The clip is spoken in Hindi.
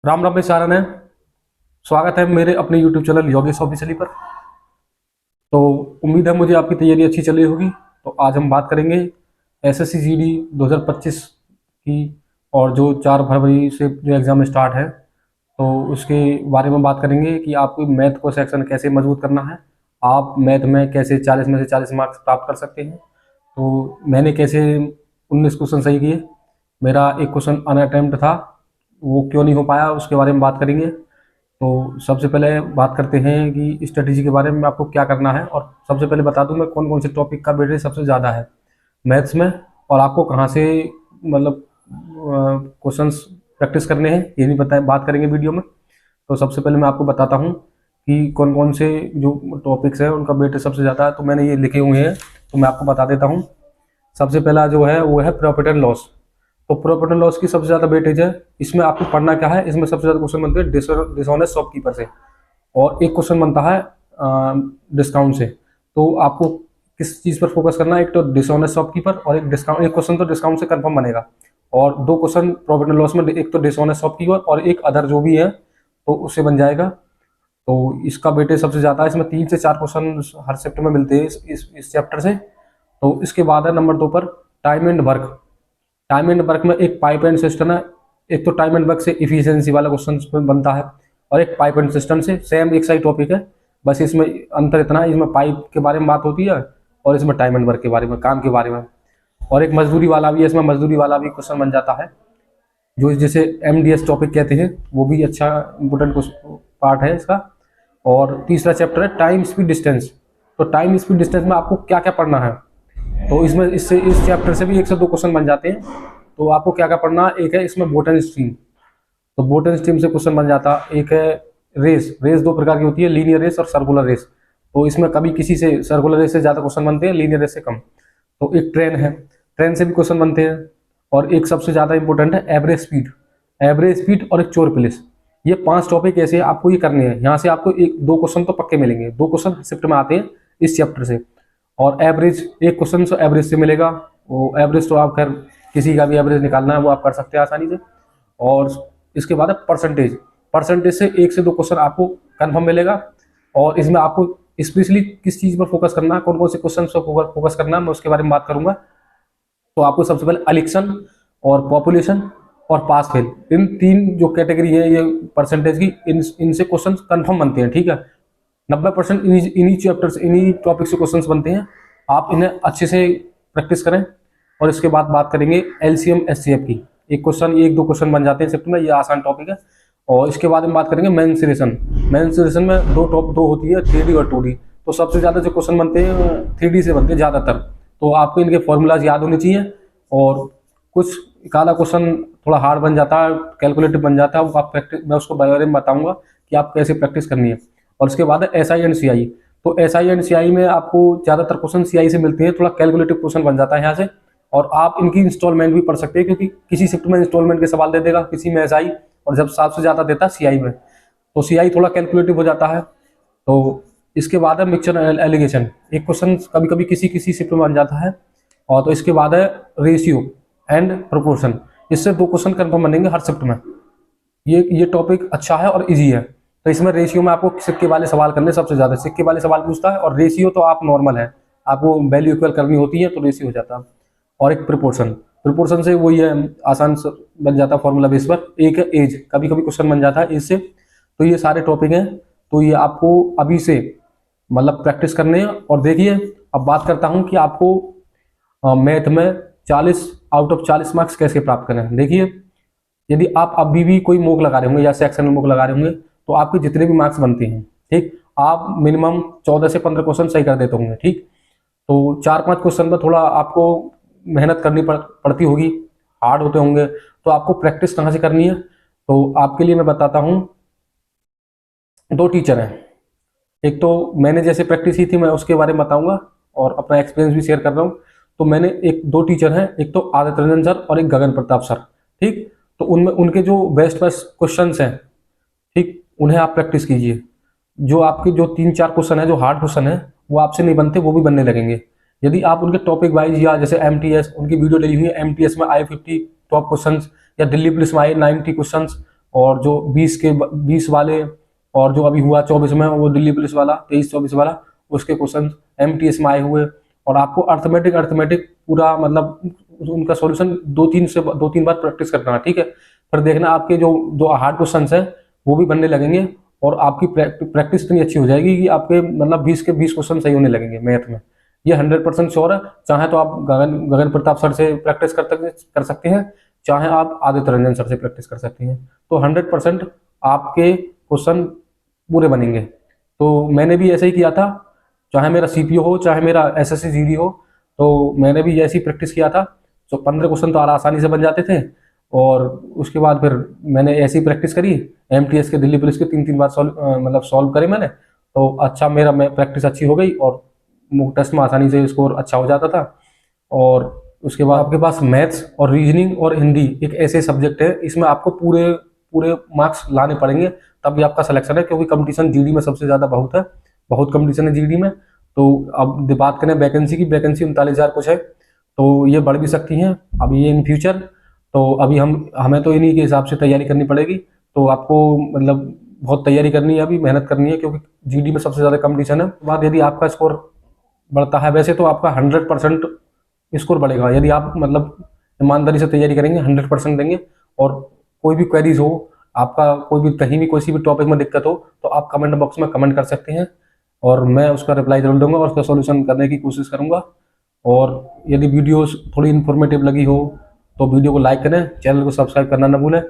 राम राम सारन है। स्वागत है मेरे अपने YouTube चैनल योगेश ऑफिशियली पर। तो उम्मीद है मुझे आपकी तैयारी अच्छी चल रही होगी। तो आज हम बात करेंगे एसएससी जीडी 2025 की, और जो 4 फरवरी से जो एग्ज़ाम स्टार्ट है तो उसके बारे में बात करेंगे कि आपको मैथ को सेक्शन कैसे मजबूत करना है, आप मैथ में कैसे 40 में से 40 मार्क्स प्राप्त कर सकते हैं। तो मैंने कैसे 19 क्वेश्चन सही किए, मेरा एक क्वेश्चन अनअटेम्प्ट था, वो क्यों नहीं हो पाया उसके बारे में बात करेंगे। तो सबसे पहले बात करते हैं कि स्ट्रेटेजी के बारे में आपको क्या करना है, और सबसे पहले बता दूं मैं कौन कौन से टॉपिक का वेटेज सबसे ज़्यादा है मैथ्स में, और आपको कहाँ से मतलब क्वेश्चंस प्रैक्टिस करने हैं ये नहीं बताए बात करेंगे वीडियो में। तो सबसे पहले मैं आपको बताता हूँ कि कौन कौन से जो टॉपिक्स हैं उनका वेटेज सबसे ज़्यादा है। तो मैंने ये लिखे हुए हैं, तो मैं आपको बता देता हूँ। सबसे पहला जो है वो है प्रॉफिट एंड लॉस। तो प्रॉफिट एंड लॉस की सबसे ज़्यादा वेटेज है। इसमें आपको पढ़ना क्या है, इसमें सबसे ज़्यादा क्वेश्चन बनते हैं डिसऑनेस्ट शॉपकीपर से, और एक क्वेश्चन बनता है डिस्काउंट से। तो आपको किस चीज़ पर फोकस करना है, एक तो डिसऑनेस्ट शॉपकीपर और एक डिस्काउंट। एक क्वेश्चन तो डिस्काउंट से कंफर्म बनेगा, और 2 क्वेश्चन प्रॉफिट एंड लॉस में, एक तो डिसऑनेस्ट शॉपकीपर और एक अदर जो भी है तो उससे बन जाएगा। तो इसका वेटेज सबसे ज़्यादा है। इसमें 3 से 4 क्वेश्चन हर शिफ्ट में मिलते हैं इस चैप्टर से। तो इसके बाद है नंबर 2 पर time and work. Time and work में एक पाइप एंड सिस्टम है। एक तो टाइम एंड वर्क से इफिशियंसी वाला क्वेश्चन बनता है, और एक पाइप एंड सिस्टम से सेम एक साइड टॉपिक है, बस इसमें अंतर इतना है, इसमें पाइप के बारे में बात होती है और इसमें टाइम एंड वर्क के बारे में, काम के बारे में। और एक मजदूरी वाला भी है, इसमें मजदूरी वाला भी क्वेश्चन बन जाता है, जो जिसे MDS टॉपिक कहते हैं, वो भी अच्छा इंपोर्टेंट पार्ट है इसका। और तीसरा चैप्टर है टाइम स्पीड डिस्टेंस। तो टाइम स्पीड डिस्टेंस में आपको क्या क्या पढ़ना है, तो इसमें इससे इस चैप्टर से भी 1 से 2 क्वेश्चन बन जाते हैं। तो आपको क्या क्या पढ़ना है, एक है इसमें बोट एंड स्ट्रीम। तो बोट एंड स्ट्रीम से क्वेश्चन बन जाता है। एक है रेस। रेस 2 प्रकार की होती है, लीनियर रेस और सर्कुलर रेस। तो इसमें कभी किसी से सर्कुलर रेस से ज़्यादा क्वेश्चन बनते हैं, लीनियर रेस से कम। तो एक ट्रेन है, ट्रेन से भी क्वेश्चन बनते हैं। और एक सबसे ज़्यादा इंपॉर्टेंट है एवरेज स्पीड। एवरेज स्पीड और एक चोर पुलिस। ये 5 टॉपिक ऐसे आपको ये करने हैं। यहाँ से आपको 1-2 क्वेश्चन तो पक्के मिलेंगे, 2 क्वेश्चन शिफ्ट में आते हैं इस चैप्टर से। और एवरेज, एक क्वेश्चन तो एवरेज से मिलेगा। वो एवरेज तो आप खैर किसी का भी एवरेज निकालना है वो आप कर सकते हैं आसानी से। और इसके बाद है परसेंटेज। परसेंटेज से 1 से 2 क्वेश्चन आपको कंफर्म मिलेगा, और इसमें आपको स्पेशली किस चीज़ पर फोकस करना है, कौन कौन से क्वेश्चन पर फोकस करना है, मैं उसके बारे में बात करूंगा। तो आपको सबसे पहले इलेक्शन और पॉपुलेशन और पास फेल, इन 3 जो कैटेगरी है ये परसेंटेज की, इनसे क्वेश्चन कंफर्म बनते हैं। ठीक है, 90% इन्हीं चैप्टर से, इन्हीं टॉपिक से क्वेश्चंस बनते हैं। आप इन्हें अच्छे से प्रैक्टिस करें। और इसके बाद बात करेंगे LCM SCF की। एक क्वेश्चन, 1-2 क्वेश्चन बन जाते हैं शिफ्ट में, ये आसान टॉपिक है। और इसके बाद हम बात करेंगे मेंसुरेशन। मेंसुरेशन में दो होती है, 3D और 2D। तो सबसे ज़्यादा जो क्वेश्चन बनते हैं 3D से बनते हैं ज़्यादातर। तो आपको इनके फॉर्मूलाज याद होने चाहिए, और कुछ काला क्वेश्चन थोड़ा हार्ड बन जाता है, कैलकुलेटिव बन जाता है, वो आप प्रैक्टिस, मैं उसको बारे में बताऊंगा कि आप कैसे प्रैक्टिस करनी है। और उसके बाद है SI एंड CI। तो SI एंड CI में आपको ज़्यादातर क्वेश्चन CI से मिलते हैं, थोड़ा कैलकुलेटिव क्वेश्चन बन जाता है यहाँ से। और आप इनकी इंस्टॉलमेंट भी पढ़ सकते हैं, क्योंकि किसी शिफ्ट में इंस्टॉलमेंट के सवाल दे देगा, किसी में SI, और जब सबसे ज़्यादा देता है CI में। तो CI थोड़ा कैलकुलेटिव हो जाता है। तो इसके बाद है मिक्सचर एलिगेशन। एक क्वेश्चन कभी कभी किसी किसी शिफ्ट में बन जाता है। और तो इसके बाद है रेशियो एंड प्रोपोर्शन। इससे 2 क्वेश्चन कंफर्म बनेंगे हर शिफ्ट में। ये टॉपिक अच्छा है और इजी है। तो इसमें रेशियो में आपको सिक्के वाले सवाल करने, सबसे ज़्यादा सिक्के वाले सवाल पूछता है, और रेशियो तो आप नॉर्मल है, आपको वैल्यू इक्वल करनी होती है तो रेशियो हो जाता है। और एक प्रोपोर्शन। प्रोपोर्शन से वही है, आसान बन जाता है फॉर्मूला बेस पर। एक है एज, कभी कभी क्वेश्चन बन जाता है एज से। तो ये सारे टॉपिक हैं, तो ये आपको अभी से मतलब प्रैक्टिस करने हैं। और देखिए, अब बात करता हूँ कि आपको मैथ में 40 आउट ऑफ 40 मार्क्स कैसे प्राप्त करें। देखिए, यदि आप अभी भी कोई मॉक लगा रहे होंगे या सेक्शन में मॉक लगा रहे होंगे, तो आपके जितने भी मार्क्स बनते हैं, ठीक, आप मिनिमम 14 से 15 क्वेश्चन सही कर देते होंगे। ठीक, तो 4-5 क्वेश्चन पर थोड़ा आपको मेहनत करनी पड़ती होगी, हार्ड होते होंगे। तो आपको प्रैक्टिस कहाँ से करनी है, तो आपके लिए मैं बताता हूँ। 2 टीचर हैं। एक तो मैंने जैसे प्रैक्टिस की थी, मैं उसके बारे में बताऊंगा, और अपना एक्सपीरियंस भी शेयर कर रहा हूँ। तो मैंने 2 टीचर हैं, एक तो आदित्य रंजन सर और एक गगन प्रताप सर। ठीक, तो उनमें उनके जो बेस्ट क्वेश्चंस हैं, ठीक, उन्हें आप प्रैक्टिस कीजिए। जो आपके जो 3-4 क्वेश्चन है, जो हार्ड क्वेश्चन है, वो आपसे नहीं बनते, वो भी बनने लगेंगे यदि आप उनके टॉपिक वाइज, या जैसे MTS, उनकी वीडियो डली हुई है, MTS में आए 50 टॉप क्वेश्चन, या दिल्ली पुलिस में आए 90 क्वेश्चन, और जो 20 वाले, और जो अभी हुआ 24 में वो दिल्ली पुलिस वाला 23-24 वाला, उसके क्वेश्चन MTS में आए हुए। और आपको अर्थमेटिक अर्थमेटिक पूरा मतलब उनका सॉल्यूशन 2-3 बार प्रैक्टिस करना है, ठीक है। फिर देखना आपके जो जो हार्ड क्वेश्चन है वो भी बनने लगेंगे, और आपकी प्रैक्टिस इतनी अच्छी हो जाएगी कि आपके मतलब 20 के 20 क्वेश्चन सही होने लगेंगे मैथ में। ये 100% श्योर है। चाहे तो आप गगन गगन प्रताप सर से प्रैक्टिस कर सकते हैं, चाहे आप आदित्य रंजन सर से प्रैक्टिस कर सकते हैं। तो 100% आपके क्वेश्चन पूरे बनेंगे। तो मैंने भी ऐसे ही किया था, चाहे मेरा CPO हो चाहे मेरा SSC GD हो, तो मैंने भी ऐसी प्रैक्टिस किया था। तो 15 क्वेश्चन तो आसानी से बन जाते थे, और उसके बाद फिर मैंने ऐसी प्रैक्टिस करी, MTS के दिल्ली पुलिस के 3-3 बार सॉल्व करे मैंने। तो अच्छा मेरा प्रैक्टिस अच्छी हो गई, और मॉक टेस्ट में आसानी से स्कोर अच्छा हो जाता था। और उसके बाद आपके पास मैथ्स और रीजनिंग और हिंदी एक ऐसे सब्जेक्ट है, इसमें आपको पूरे पूरे मार्क्स लाने पड़ेंगे, तभी आपका सिलेक्शन है। क्योंकि कंपटीशन GD में सबसे ज़्यादा बहुत कंपटीशन है GD में। तो अब बात करें वैकेंसी की, वैकेंसी 39,000 कुछ है, तो ये बढ़ भी सकती हैं अब ये इन फ्यूचर। तो अभी हमें तो इन्हीं के हिसाब से तैयारी करनी पड़ेगी। तो आपको मतलब बहुत तैयारी करनी है, अभी मेहनत करनी है, क्योंकि GD में सबसे ज़्यादा कंपटीशन है। बाद यदि आपका स्कोर बढ़ता है, वैसे तो आपका 100% स्कोर बढ़ेगा यदि आप मतलब ईमानदारी से तैयारी करेंगे, 100% देंगे। और कोई भी क्वेरीज हो, आपका कोई भी कहीं भी किसी भी टॉपिक में दिक्कत हो, तो आप कमेंट बॉक्स में कमेंट कर सकते हैं, और मैं उसका रिप्लाई जरूर दूंगा और उसका सॉल्यूशन करने की कोशिश करूंगा। और यदि वीडियोस थोड़ी इन्फॉर्मेटिव लगी हो तो वीडियो को लाइक करें, चैनल को सब्सक्राइब करना ना भूलें।